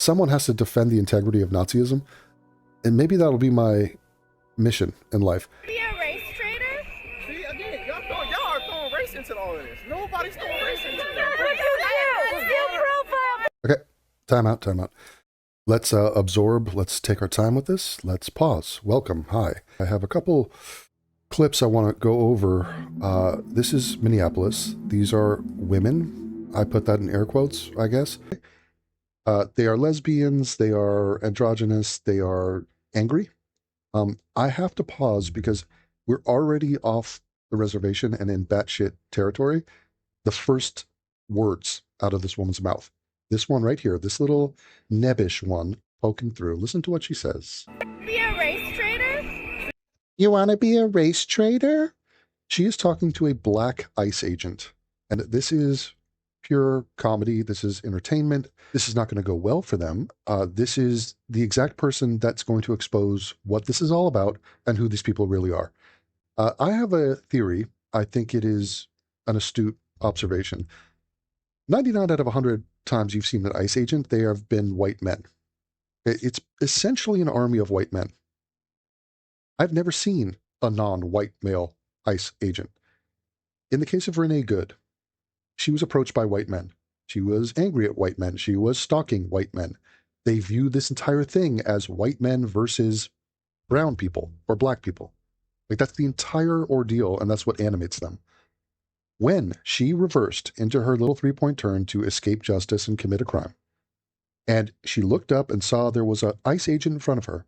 someone has to defend the integrity of Nazism, and maybe that'll be my mission in life. Be a race traitor? See, again, y'all are throwing race into all of this. Nobody's throwing race into it. Okay, time out. Let's absorb. Let's take our time with this. Let's pause. Welcome. Hi. I have a couple clips I want to go over. This is Minneapolis. These are women. I put that in air quotes, I guess. They are lesbians. They are androgynous. They are angry. I have to pause because we're already off the reservation and in batshit territory. The first words out of this woman's mouth. This one right here, this little nebbish one poking through. Listen to what she says. Be a race traitor? You want to be a race trader? She is talking to a black ICE agent. And this is pure comedy. This is entertainment. This is not going to go well for them. This is the exact person that's going to expose what this is all about and who these people really are. I have a theory. I think it is an astute observation. 99 out of 100 times you've seen an ICE agent, they have been white men. It's essentially an army of white men. I've never seen a non-white male ICE agent. In the case of Renee Good, she was approached by white men. She was angry at white men. She was stalking white men. They view this entire thing as white men versus brown people or black people. Like, that's the entire ordeal, and that's what animates them. When she reversed into her little three-point turn to escape justice and commit a crime, and she looked up and saw there was an ICE agent in front of her,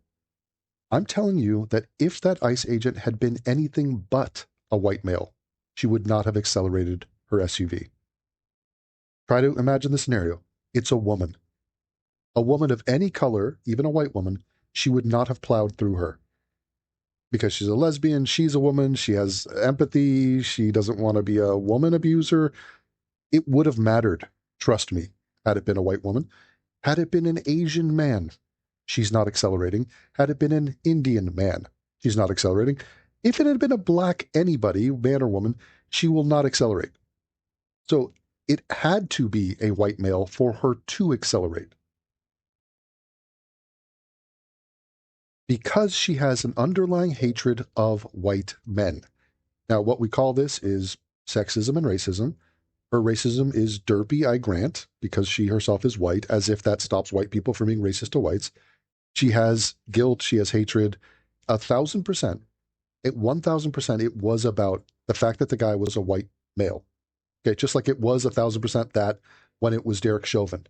I'm telling you that if that ICE agent had been anything but a white male, she would not have accelerated her SUV. Try to imagine the scenario. It's a woman. A woman of any color, even a white woman, she would not have plowed through her. Because she's a lesbian, she's a woman, she has empathy, she doesn't want to be a woman abuser. It would have mattered, trust me, had it been a white woman. Had it been an Asian man, she's not accelerating. Had it been an Indian man, she's not accelerating. If it had been a black anybody, man or woman, she will not accelerate. So it had to be a white male for her to accelerate. Because she has an underlying hatred of white men. Now, what we call this is sexism and racism. Her racism is derpy, I grant, because she herself is white, as if that stops white people from being racist to whites. She has guilt, she has hatred. 1,000%, 1,000%, it was about the fact that the guy was a white male. Okay, just like it was 1,000% that when it was Derek Chauvin.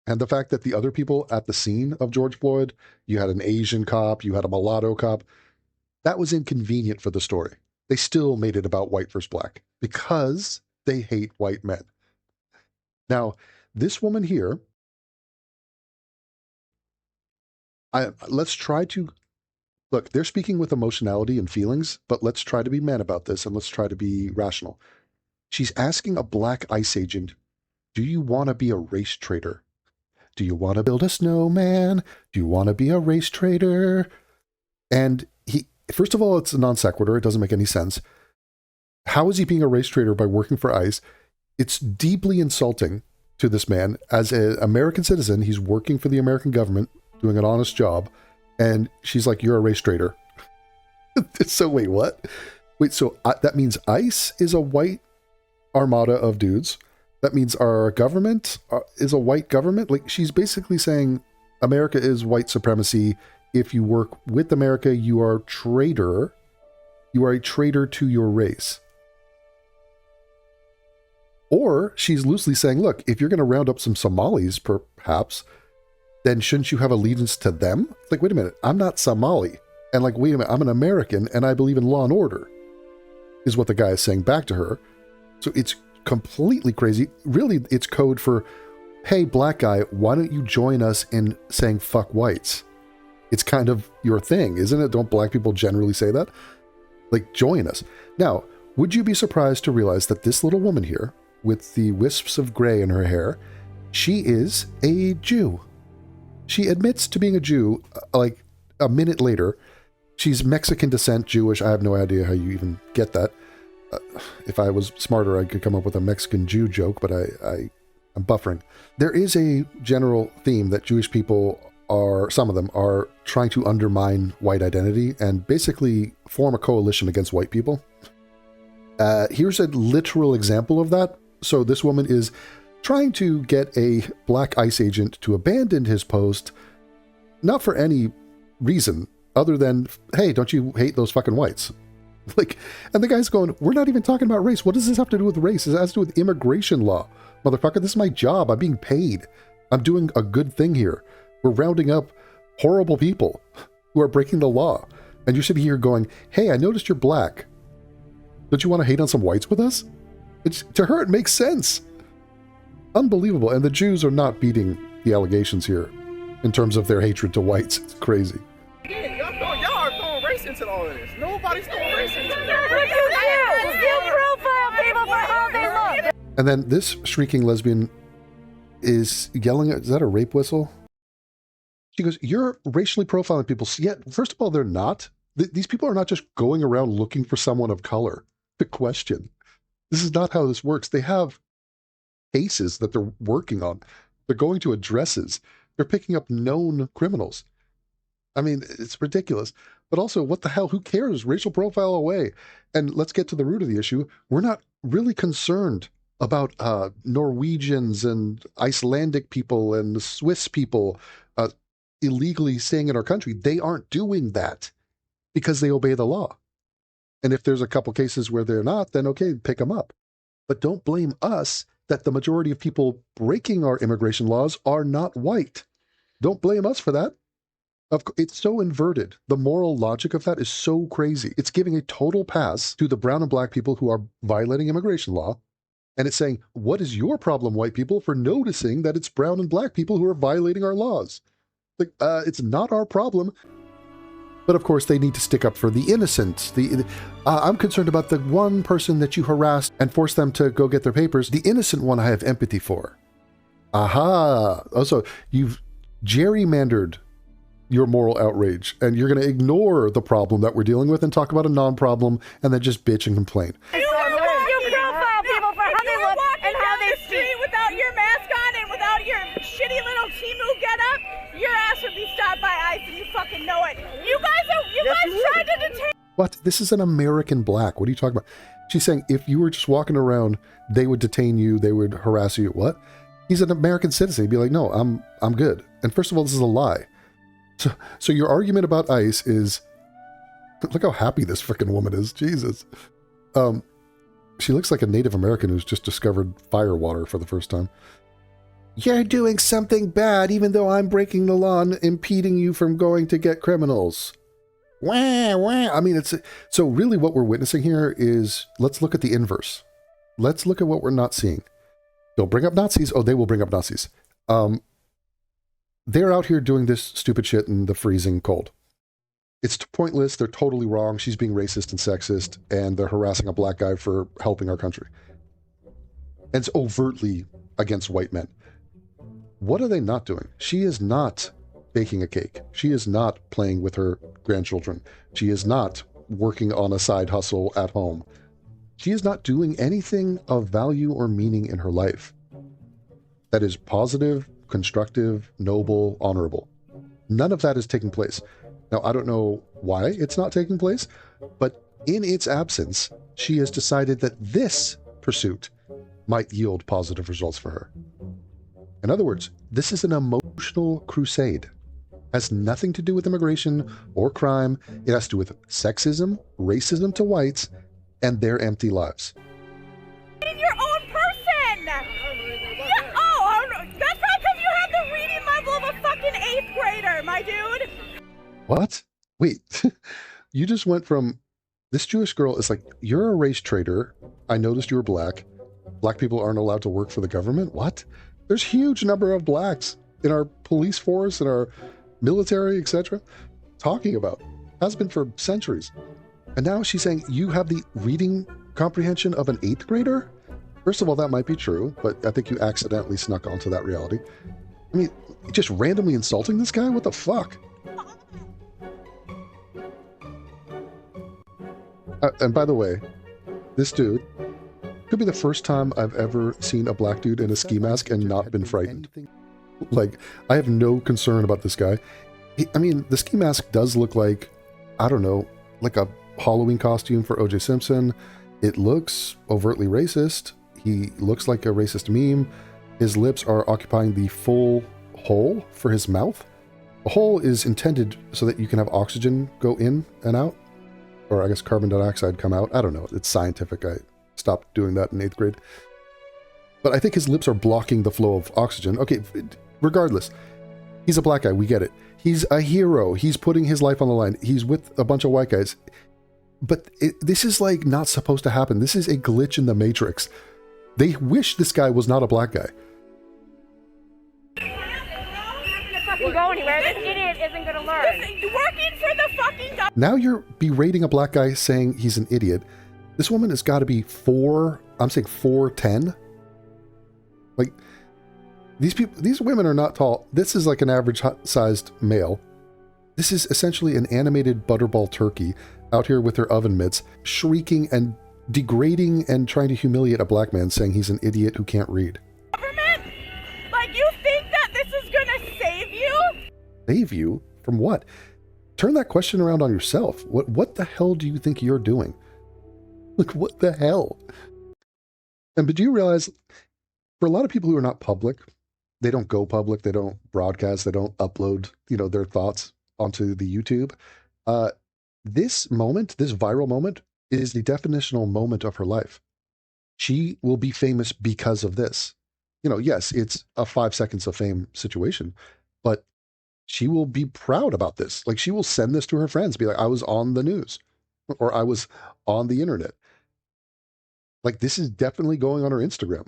And the fact that the other people at the scene of George Floyd, you had an Asian cop, you had a mulatto cop, that was inconvenient for the story. They still made it about white versus black because they hate white men. Now, this woman here, let's try to, look, they're speaking with emotionality and feelings, but let's try to be men about this and let's try to be rational. She's asking a black ICE agent, do you want to be a race trader? Do you want to build a snowman? Do you want to be a race trader? And first of all, it's a non sequitur. It doesn't make any sense. How is he being a race trader by working for ICE? It's deeply insulting to this man. As an American citizen, he's working for the American government, doing an honest job. And she's like, you're a race trader. So wait, what? Wait, so that means ICE is a white armada of dudes. That means our government is a white government. Like, she's basically saying America is white supremacy. If you work with America, you are a traitor. You are a traitor to your race. Or she's loosely saying, look, if you're going to round up some Somalis, perhaps, then shouldn't you have allegiance to them? It's like, wait a minute, I'm not Somali. And like, wait a minute, I'm an American and I believe in law and order, is what the guy is saying back to her. So it's completely crazy. Really, it's code for, hey, black guy, why don't you join us in saying fuck whites? It's kind of your thing, isn't it? Don't black people generally say that? Like, join us. Now, would you be surprised to realize that this little woman here, with the wisps of gray in her hair, she is a Jew. She admits to being a Jew, like a minute later. She's Mexican descent, Jewish. I have no idea how you even get that. If I was smarter, I could come up with a Mexican Jew joke, but I I'm buffering. There is a general theme that Jewish people are, some of them are trying to undermine white identity and basically form a coalition against white people. Here's a literal example of that. So this woman is trying to get a black ICE agent to abandon his post, not for any reason other than, hey, don't you hate those fucking whites? Like, and the guy's going, we're not even talking about race. What does this have to do with race? It has to do with immigration law. Motherfucker, this is my job. I'm being paid. I'm doing a good thing here. We're rounding up horrible people who are breaking the law. And you're sitting here going, hey, I noticed you're black. Don't you want to hate on some whites with us? To her, it makes sense. Unbelievable. And the Jews are not beating the allegations here in terms of their hatred to whites. It's crazy. Y'all are throwing race into all of this. Nobody's throwing race into it. You profile people for how they look. And then this shrieking lesbian is yelling, is that a rape whistle? She goes, you're racially profiling people. Yet, first of all, they're not. These people are not just going around looking for someone of color to question. This is not how this works. They have cases that they're working on. They're going to addresses. They're picking up known criminals. I mean, it's ridiculous. But also, what the hell? Who cares? Racial profile away. And let's get to the root of the issue. We're not really concerned about Norwegians and Icelandic people and Swiss people illegally staying in our country. They aren't doing that because they obey the law. And if there's a couple cases where they're not, then okay, pick them up. But don't blame us that the majority of people breaking our immigration laws are not white. Don't blame us for that. It's so inverted. The moral logic of that is so crazy. It's giving a total pass to the brown and black people who are violating immigration law. And it's saying, what is your problem, white people, for noticing that it's brown and black people who are violating our laws? Like, it's not our problem. But of course, they need to stick up for the innocent. I'm concerned about the one person that you harassed and forced them to go get their papers. The innocent one I have empathy for. Aha. Also, you've gerrymandered your moral outrage, and you're going to ignore the problem that we're dealing with and talk about a non-problem and then just bitch and complain. You profile people for how they look and how they street without your mask on and without your shitty little Timu getup, your ass would be stopped by ICE and you fucking know it. You guys tried to detain. What? This is an American black. What are you talking about? She's saying if you were just walking around, they would detain you, they would harass you. What? He's an American citizen. He'd be like, no, I'm good. And first of all, this is a lie. So your argument about ICE is, look how happy this freaking woman is. Jesus. She looks like a Native American who's just discovered fire water for the first time. You're doing something bad, even though I'm breaking the law and impeding you from going to get criminals. Wah, wah. I mean, so really what we're witnessing here is, let's look at the inverse. Let's look at what we're not seeing. They'll bring up Nazis. Oh, they will bring up Nazis. They're out here doing this stupid shit in the freezing cold. It's pointless. They're totally wrong. She's being racist and sexist, and they're harassing a black guy for helping our country. And it's overtly against white men. What are they not doing? She is not baking a cake. She is not playing with her grandchildren. She is not working on a side hustle at home. She is not doing anything of value or meaning in her life that is positive, constructive, noble, honorable. None of that is taking place. Now, I don't know why it's not taking place, but in its absence, she has decided that this pursuit might yield positive results for her. In other words, this is an emotional crusade. It has nothing to do with immigration or crime. It has to do with sexism, racism to whites, and their empty lives. Your own person. Yeah, oh, that's not because you have the reading level of a fucking 8th grader, my dude. What? Wait, you just went from, this Jewish girl is like, you're a race traitor. I noticed you were black. Black people aren't allowed to work for the government. What? There's a huge number of blacks in our police force, in our military, etc. Talking about. Has been for centuries. And now she's saying you have the reading comprehension of an 8th grader? First of all, that might be true, but I think you accidentally snuck onto that reality. I mean, just randomly insulting this guy? What the fuck? And by the way, this dude Could be the first time I've ever seen a black dude in a ski mask and not been frightened. Like, I have no concern about this guy. I mean, the ski mask does look like, I don't know, like a Halloween costume for O.J. Simpson. It looks overtly racist. He looks like a racist meme. His lips are occupying the full hole for his mouth. The hole is intended so that you can have oxygen go in and out. Or I guess carbon dioxide come out. I don't know. It's scientific. I stopped doing that in 8th grade. But I think his lips are blocking the flow of oxygen. Okay, regardless. He's a black guy. We get it. He's a hero. He's putting his life on the line. He's with a bunch of white guys. But this is like not supposed to happen. This is a glitch in the Matrix. They wish this guy was not a black guy. Fucking go anywhere. This idiot isn't gonna learn. Working for the fucking Now you're berating a black guy saying he's an idiot. This woman has got to be 4'10". Like, these women are not tall. This is like an average sized male. This is essentially an animated butterball turkey out here with her oven mitts, shrieking and degrading and trying to humiliate a black man, saying he's an idiot who can't read. government. Like, you think that this is gonna save you? Save you? From what? Turn that question around on yourself. What the hell do you think you're doing? Like, what the hell? But do you realize, for a lot of people who are not public, they don't go public, they don't broadcast, they don't upload, their thoughts onto the YouTube. This moment, this viral moment, is the definitional moment of her life. She will be famous because of this. Yes, it's a 5 seconds of fame situation, but she will be proud about this. Like, she will send this to her friends, be like, I was on the news, or I was on the internet. Like, this is definitely going on her Instagram.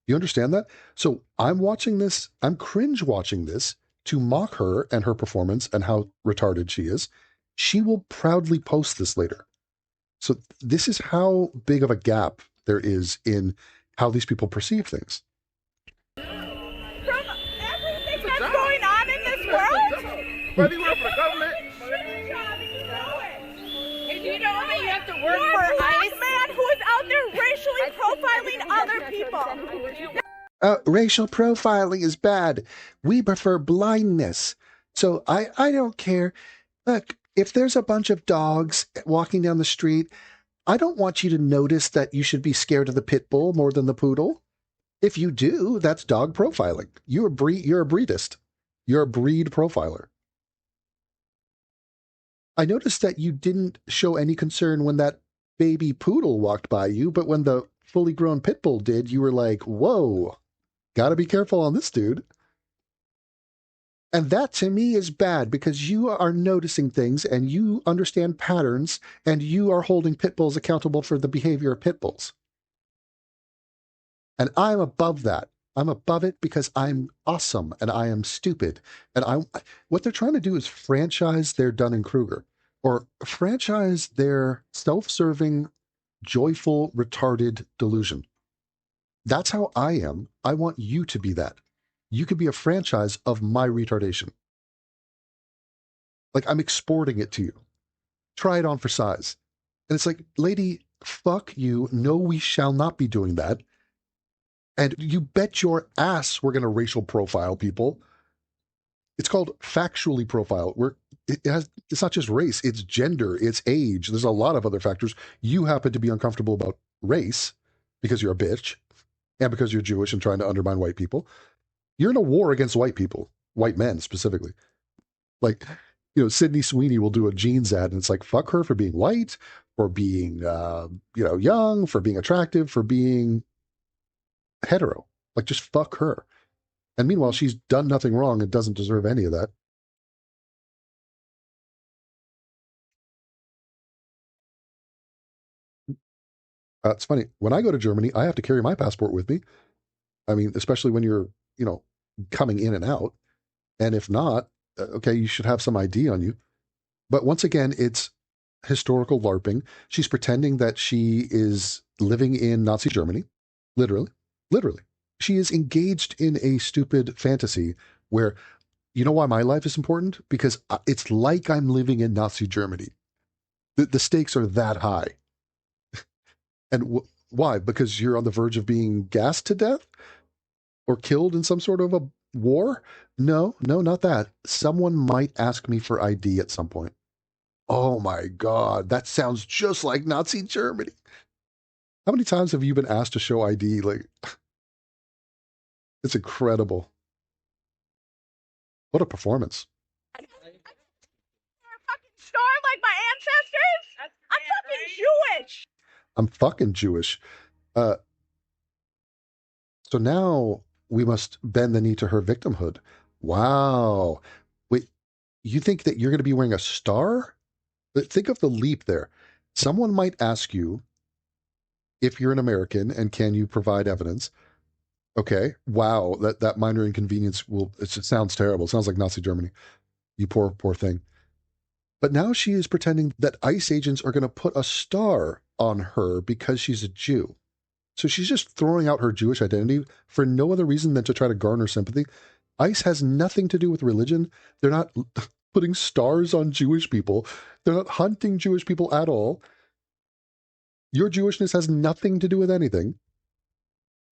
You understand that? So I'm watching this, I'm cringe watching this to mock her and her performance and how retarded she is. She will proudly post this later. So this is how big of a gap there is in how these people perceive things. From everything that's going on in this world? Whether you work for the government, Shitty job, and you know it. Do you know that you have to work You're for a black ICE? man who is out there racially profiling other people. Racial profiling is bad. We prefer blindness. So I don't care. Look, if there's a bunch of dogs walking down the street, I don't want you to notice that you should be scared of the pit bull more than the poodle. If you do, that's dog profiling. You're a breedist. You're a breed profiler. I noticed that you didn't show any concern when that baby poodle walked by you, but when the fully grown pit bull did, you were like, whoa, gotta be careful on this dude. And that to me is bad because you are noticing things and you understand patterns and you are holding pit bulls accountable for the behavior of pit bulls. And I'm above that. I'm above it because I'm awesome and I am stupid. And what they're trying to do is franchise their Dunning-Kruger or franchise their self-serving, joyful, retarded delusion. That's how I am. I want you to be that. You could be a franchise of my retardation. Like, I'm exporting it to you. Try it on for size. And it's like, lady, fuck you. No, we shall not be doing that. And you bet your ass we're going to racial profile people. It's called factually profile. It's not just race, it's gender, it's age. There's a lot of other factors. You happen to be uncomfortable about race because you're a bitch and because you're Jewish and trying to undermine white people. You're in a war against white people, white men specifically. Like, Sydney Sweeney will do a jeans ad and it's like, fuck her for being white, for being, young, for being attractive, for being hetero. Like, just fuck her. And meanwhile, she's done nothing wrong and doesn't deserve any of that. It's funny. When I go to Germany, I have to carry my passport with me. I mean, especially when you're, coming in and out. And if not, okay, you should have some ID on you. But once again, it's historical LARPing. She's pretending that she is living in Nazi Germany. Literally. She is engaged in a stupid fantasy where, you know why my life is important? Because it's like I'm living in Nazi Germany. The stakes are that high. And Why? Because you're on the verge of being gassed to death or killed in some sort of a war? No, not that. Someone might ask me for ID at some point. Oh my God, that sounds just like Nazi Germany. How many times have you been asked to show ID? Like, it's incredible. What a performance. You're a fucking star like my ancestors? I'm fucking Jewish. I'm fucking Jewish. So now we must bend the knee to her victimhood. Wow. Wait, you think that you're going to be wearing a star? But think of the leap there. Someone might ask you if you're an American and can you provide evidence? Okay. Wow. That minor inconvenience it sounds terrible. It sounds like Nazi Germany. You poor thing. But now she is pretending that ICE agents are going to put a star on her because she's a Jew. So she's just throwing out her Jewish identity for no other reason than to try to garner sympathy. ICE has nothing to do with religion. They're not putting stars on Jewish people. They're not hunting Jewish people at all. Your Jewishness has nothing to do with anything.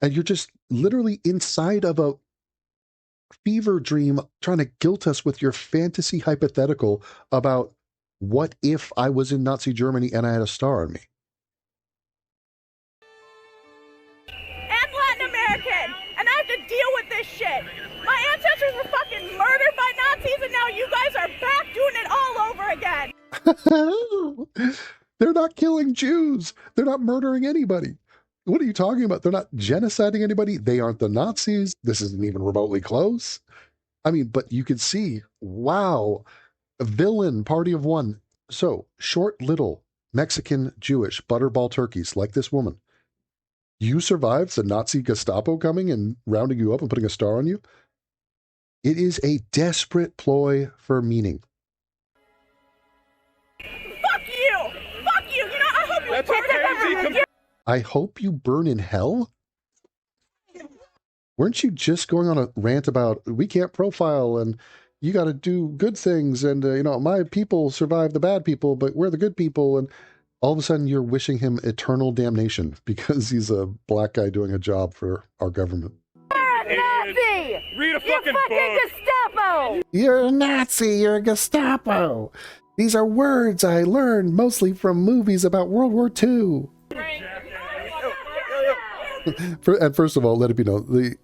And you're just literally inside of a fever dream trying to guilt us with your fantasy hypothetical about what if I was in Nazi Germany and I had a star on me. And Latin American. And I have to deal with this shit. My ancestors were fucking murdered by Nazis and now you guys are back doing it all over again. They're not killing Jews. They're not murdering anybody. What are you talking about? They're not genociding anybody. They aren't the Nazis. This isn't even remotely close. I mean, but you can see, wow, a villain, party of one. So, short, little, Mexican, Jewish, butterball turkeys like this woman. You survived the Nazi Gestapo coming and rounding you up and putting a star on you? It is a desperate ploy for meaning. Fuck you! Fuck you! You know, I hope you That's burn okay, I hope you burn in hell? Weren't you just going on a rant about we can't profile and you got to do good things and, my people survive the bad people, but we're the good people. And all of a sudden you're wishing him eternal damnation because he's a black guy doing a job for our government. You're a Nazi! Read a fucking book. Gestapo! You're a Nazi, you're a Gestapo. These are words I learned mostly from movies about World War II. And first of all, let it be known, the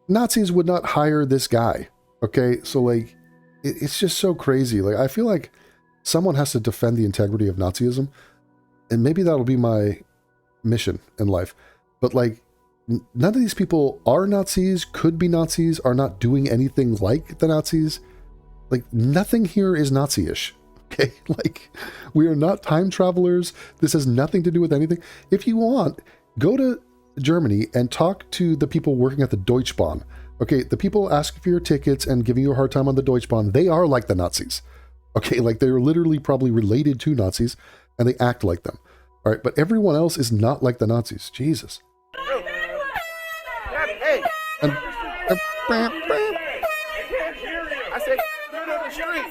Nazis would not hire this guy. Okay, so like, it's just so crazy. Like, I feel like someone has to defend the integrity of Nazism, and maybe that'll be my mission in life. But like, none of these people are Nazis, could be Nazis, are not doing anything like the Nazis. Like, nothing here is Nazi-ish. Okay, like, we are not time travelers. This has nothing to do with anything. If you want, go to Germany and talk to the people working at the Deutsche Bahn. Okay, the people asking for your tickets and giving you a hard time on the Deutsche Bahn, they are like the Nazis. Okay, like they're literally probably related to Nazis and they act like them. All right, but everyone else is not like the Nazis. Jesus. Hey. And, I said, no, the street.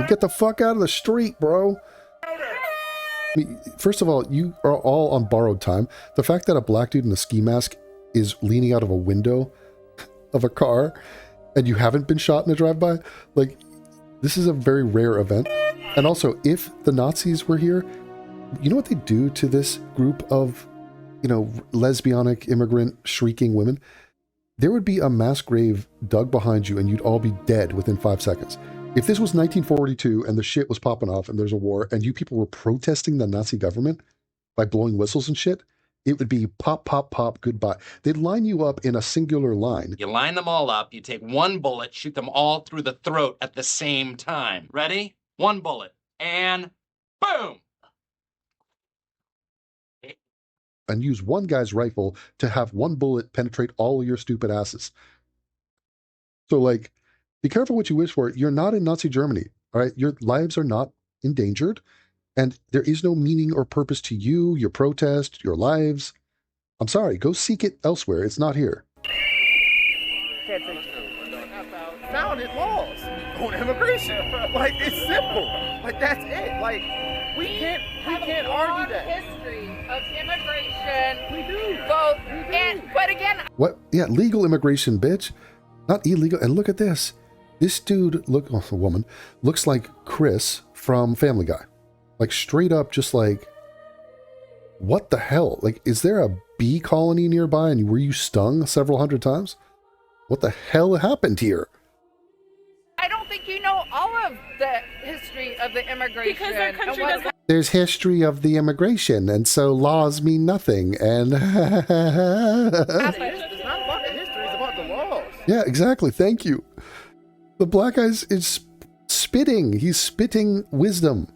get the fuck out of the street, bro. I mean, first of all, you are all on borrowed time. The fact that a black dude in a ski mask is leaning out of a window of a car and you haven't been shot in a drive-by, like, this is a very rare event. And also, if the Nazis were here, you know what they do to this group of, lesbianic, immigrant, shrieking women? There would be a mass grave dug behind you and you'd all be dead within 5 seconds. If this was 1942 and the shit was popping off and there's a war and you people were protesting the Nazi government by blowing whistles and shit, it would be pop, pop, pop, goodbye. They'd line you up in a singular line. You line them all up, you take one bullet, shoot them all through the throat at the same time. Ready? One bullet. And boom! And use one guy's rifle to have one bullet penetrate all of your stupid asses. So, like, be careful what you wish for. You're not in Nazi Germany, all right? Your lives are not endangered, and there is no meaning or purpose to you, your protest, your lives. I'm sorry, go seek it elsewhere. It's not here. Founded laws on immigration. Like, it's simple. Like, that's it. Like, We can't argue that. History of immigration. We do. Both, We do. but again, What? Yeah, legal immigration, bitch. Not illegal. And look at this. This dude, a woman, looks like Chris from Family Guy. Like straight up, just like, what the hell? Like, is there a bee colony nearby and were you stung several hundred times? What the hell happened here? I don't think you know all of the history of the immigration. Because our country doesn't. There's history of the immigration, and so laws mean nothing. And It's not about the history, it's about the laws. yeah, exactly. Thank you. The black guy is spitting. He's spitting wisdom.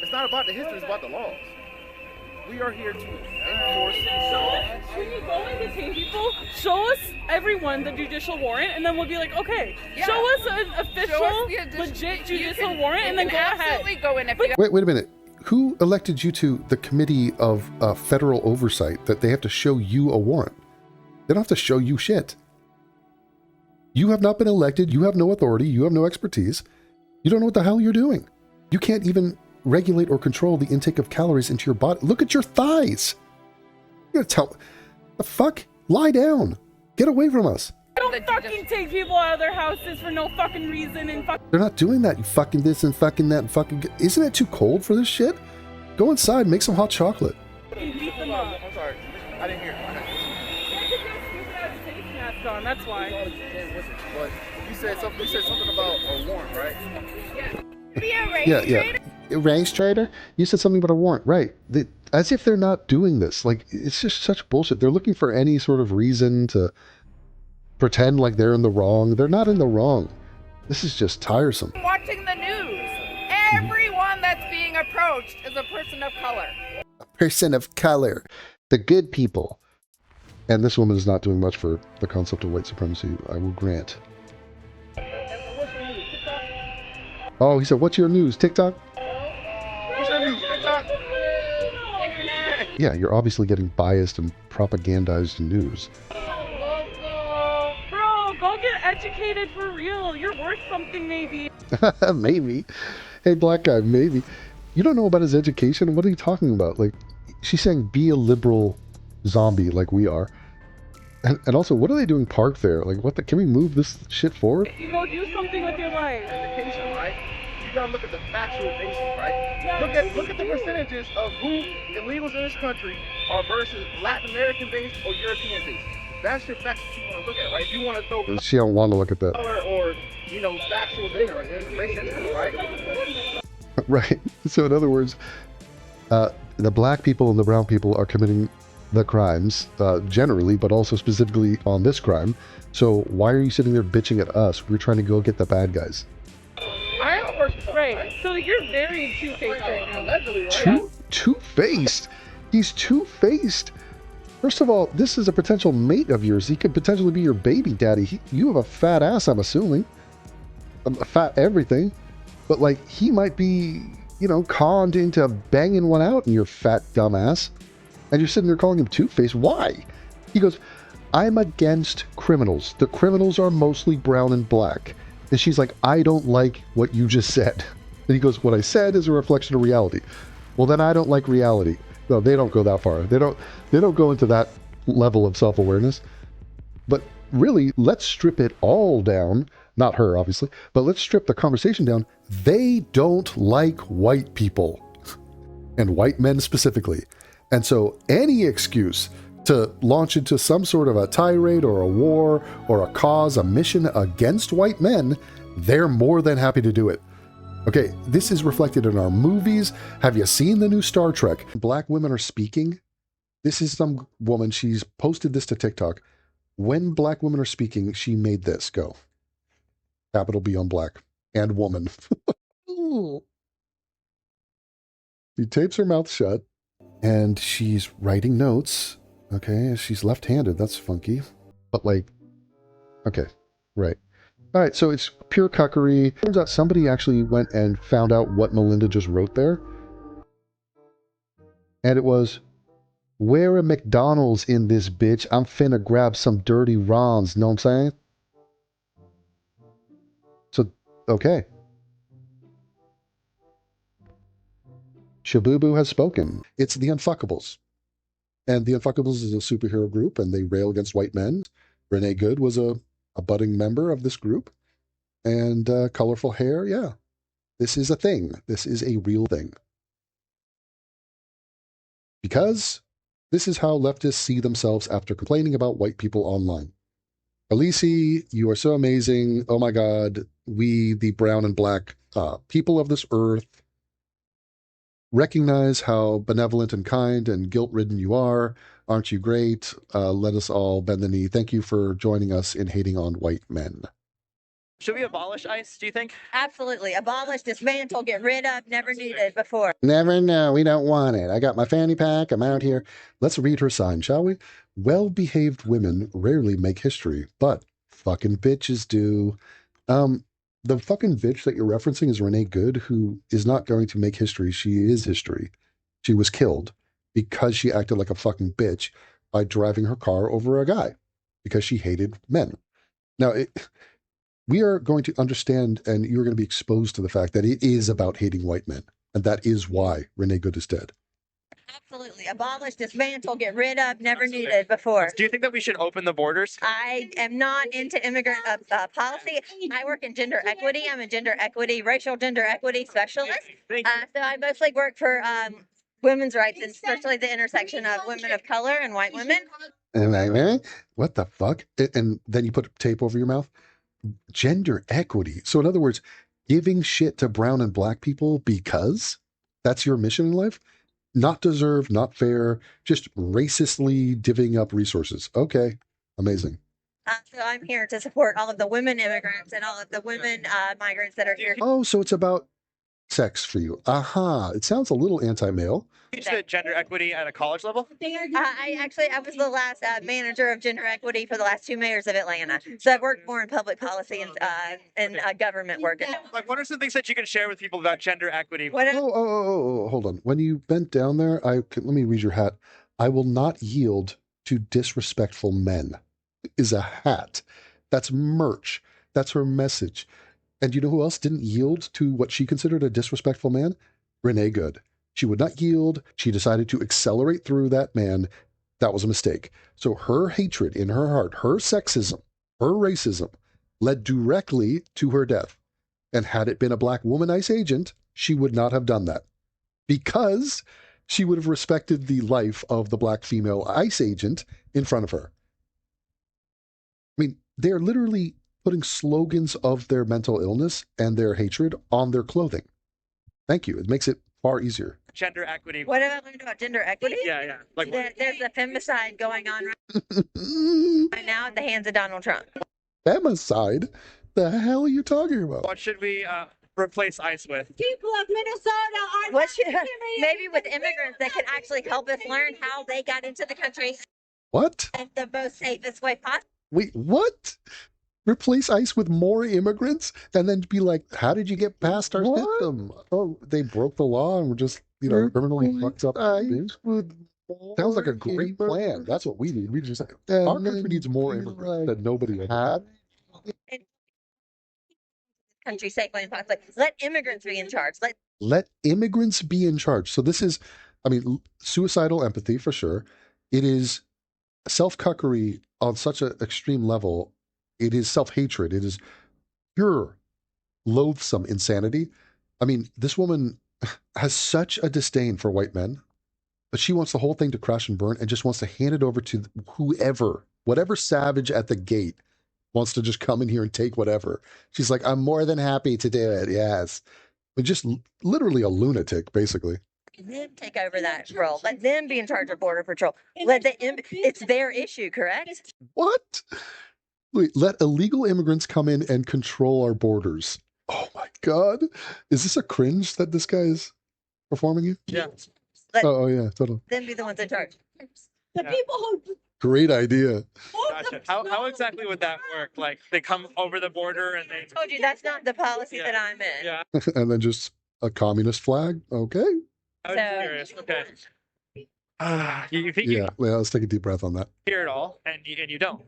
It's not about the history, it's about the laws. We are here to enforce the laws. When you go and detain people, show us everyone the judicial warrant, and then we'll be like, okay, Yeah. show us an official, the legit you judicial can- warrant, you and then can go ahead. absolutely go in if you Wait a minute. Who elected you to the committee of federal oversight that they have to show you a warrant? They don't have to show you shit. You have not been elected. You have no authority. You have no expertise. You don't know what the hell you're doing. You can't even regulate or control the intake of calories into your body. Look at your thighs. You're gonna tell the fuck? Lie down. Get away from us. Don't fucking take people out of their houses for no fucking reason and fucking. They're not doing that. You fucking this and fucking that and fucking. Isn't it too cold for this shit? Go inside, make some hot chocolate. Beat them up. I'm sorry, I didn't hear. That's why. But you said something about a warrant, right? Be a race Yeah. trader. Race trader? You said something about a warrant, right? As if they're not doing this. Like, it's just such bullshit. They're looking for any sort of reason to pretend like they're in the wrong. They're not in the wrong. This is just tiresome. watching the news, everyone that's being approached is a person of color. Person of color. The good people. And this woman is not doing much for the concept of white supremacy, I will grant. Oh, he said, what's your news? TikTok? What's your news? TikTok? Yeah, you're obviously getting biased and propagandized news. Bro, go get educated for real. You're worth something, maybe. Maybe. Hey, black guy, maybe. You don't know about his education? What are you talking about? Like, she's saying be a liberal zombie like we are. And also, what are they doing parked there? Like, what the, can we move this shit forward? You go do something with your life. Education, right? You gotta look at the factual basis, right? Yeah, Look at the percentages of who illegals in this country are versus Latin American based or European based. That's your facts that you want to look at, right? You want to throw She don't want to look at that. color or factual data or information into it, right? Right. So in other words, the black people and the brown people are committing the crimes generally, but also specifically on this crime. So why are you sitting there bitching at us? We're trying to go get the bad guys. I am a person. Right. So you're very two-faced right now. Allegedly, right? Two-faced. He's two-faced. First of all, this is a potential mate of yours. He could potentially be your baby daddy. You have a fat ass, I'm assuming. A fat everything. But like, he might be, conned into banging one out in your fat dumb ass. And you're sitting there calling him two-faced. Why? He goes, I'm against criminals. The criminals are mostly brown and black. And she's like, I don't like what you just said. And he goes, what I said is a reflection of reality. Well, then I don't like reality. No, they don't go that far. They don't go into that level of self-awareness. But really, let's strip it all down. Not her, obviously, but let's strip the conversation down. They don't like white people, and white men specifically. And so any excuse to launch into some sort of a tirade or a war or a cause, a mission against white men, they're more than happy to do it. Okay, this is reflected in our movies. Have you seen the new Star Trek? Black women are speaking. This is some woman, she's posted this to TikTok. When black women are speaking, she made this. Go. Capital B on black. And woman. She tapes her mouth shut. And she's writing notes. Okay, she's left-handed. That's funky. But like, okay, right. All right, so it's pure cuckery. Turns out somebody actually went and found out what Melinda just wrote there. And it was, where a McDonald's in this bitch? I'm finna grab some dirty Rons. Know what I'm saying? So, okay. Shabubu has spoken. It's the Unfuckables. And the Unfuckables is a superhero group, and they rail against white men. Renee Good was a budding member of this group. And colorful hair, yeah. This is a thing. This is a real thing. Because this is how leftists see themselves after complaining about white people online. Alisi, you are so amazing. Oh my God. We, the brown and black people of this earth, recognize how benevolent and kind and guilt-ridden you are. Aren't you great? Let us all bend the knee. Thank you for joining us in hating on white men. Should we abolish ICE, do you think? Absolutely. Abolish, dismantle, get rid of, never needed before. Never know. We don't want it. I got my fanny pack. I'm out here. Let's read her sign, shall we? Well-behaved women rarely make history, but fucking bitches do. The fucking bitch that you're referencing is Renee Good, who is not going to make history. She is history. She was killed because she acted like a fucking bitch by driving her car over a guy because she hated men. Now, we are going to understand, and you're going to be exposed to the fact that it is about hating white men. And that is why Renee Good is dead. Absolutely. Abolish, dismantle, get rid of, never needed before. Do you think that we should open the borders? I am not into immigrant policy. I work in gender equity. I'm a racial gender equity specialist. So I mostly work for women's rights, and especially the intersection of women of color and white women. And what the fuck? And then you put tape over your mouth? Gender equity. So in other words, giving shit to brown and black people because that's your mission in life? Not deserved, not fair, just racistly divvying up resources. Okay, amazing. So I'm here to support all of the women immigrants and all of the women migrants that are here. Oh, so it's about sex for you. Aha, it sounds a little anti-male. Teach the gender equity at a college level? I was the last manager of gender equity for the last 2 mayors of Atlanta. So I've worked more in public policy and government work. Like, what are some things that you can share with people about gender equity? Oh, hold on. When you bent down there, let me read your hat. I will not yield to disrespectful men is a hat. That's merch. That's her message. And you know who else didn't yield to what she considered a disrespectful man? Renee Good. She would not yield. She decided to accelerate through that man. That was a mistake. So her hatred in her heart, her sexism, her racism led directly to her death. And had it been a black woman ICE agent, she would not have done that because she would have respected the life of the black female ICE agent in front of her. I mean, they're literally putting slogans of their mental illness and their hatred on their clothing. Thank you. It makes it far easier. Gender equity. What have I learned about gender equity? Yeah. Like, there's a femicide going on right now at the hands of Donald Trump. Femicide? The hell are you talking about? what should we replace ICE with? People of Minnesota are maybe with immigrants that can actually help us learn how they got into the country. What? In the most safest way possible. Wait, what? Replace ICE with more immigrants and then be like, how did you get past our system? Oh, they broke the law and were just, criminally fucked up. Sounds like a great plan. That's what we need. We just our country needs more immigrants that nobody had. Country safely and possibly. Let immigrants be in charge. Let immigrants be in charge. So this is, suicidal empathy for sure. It is self-cuckery on such an extreme level. It is self-hatred. It is pure, loathsome insanity. This woman has such a disdain for white men, but she wants the whole thing to crash and burn and just wants to hand it over to whatever savage at the gate wants to just come in here and take whatever. She's like, I'm more than happy to do it. Yes. Just literally a lunatic, basically. Let them take over that role. Let them be in charge of Border Patrol. It's their issue, correct? What? Wait, let illegal immigrants come in and control our borders. Oh my God. Is this a cringe that this guy is performing you? Yeah. Yeah, totally. Them be the ones in charge. People who... Great idea. Gotcha. How exactly would that work? Like, they come over the border and they... I told you, that's not the policy that I'm in. Yeah. And then just a communist flag? Okay. I was curious. Okay. You think Yeah, let's take a deep breath on that. you hear it all, and you don't.